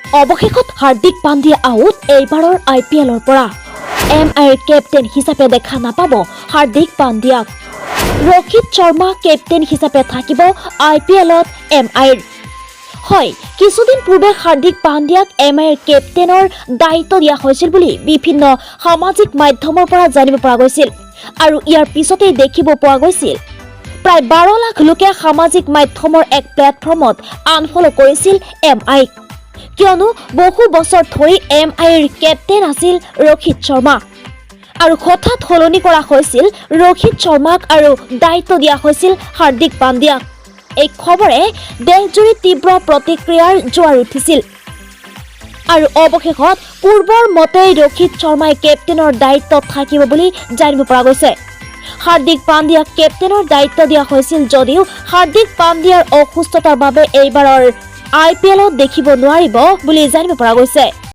অৱশেষত হাৰ্দিক পাণ্ডিয়া আউট এইবাৰৰ IPLৰ পৰা MIৰ কেপ্টেইন হিচাপে দেখা নাপাব হাৰ্দিক পাণ্ডিয়াক ৰোহিত শৰ্মা কেপ্টেইন হিচাপে থাকিব IPLত MIৰ হয় কিছুদিন পূৰ্বে হাৰ্দিক পাণ্ডিয়াক MIৰ কেপ্টেইনৰ দায়িত্ব দিয়া হৈছিল বুলি বিভিন্ন সামাজিক মাধ্যমৰ পৰা জানিব পৰা গৈছিল আৰু ইয়াৰ পিছতেই দেখিব পোৱা গৈছিল প্ৰায় 12 লাখ লোকে সামাজিক মাধ্যমৰ এক প্লেটফৰ্মত আনফলো কৰিছিল MI কিয়নো বহু বছৰ ধৰি MIৰ কেপ্টেইন আছিল ৰোহিত শৰ্মা আৰু হঠাৎ সলনি কৰা হৈছিল ৰোহিত শৰ্মাক আৰু দায়িত্ব দিয়া হৈছিল হাৰ্দিক পাণ্ডিয়াক এই খবৰে দেশজুৰি তীব্ৰ প্ৰতিক্ৰিয়াৰ জোৱাৰ উঠিছিল আৰু অৱশেষত পূৰ্বৰ মতেই ৰোহিত শৰ্মাই কেপ্টেইনৰ দায়িত্বত থাকিব বুলি জানিব পৰা গৈছে হাৰ্দিক পাণ্ডিয়াক কেপ্টেইনৰ দায়িত্ব দিয়া হৈছিল যদিও হাৰ্দিক পাণ্ডিয়াৰ অসুস্থতাৰ বাবে এইবাৰৰ IPLত দেখিব নোৱাৰিব বুলি জানিব পৰা গৈছে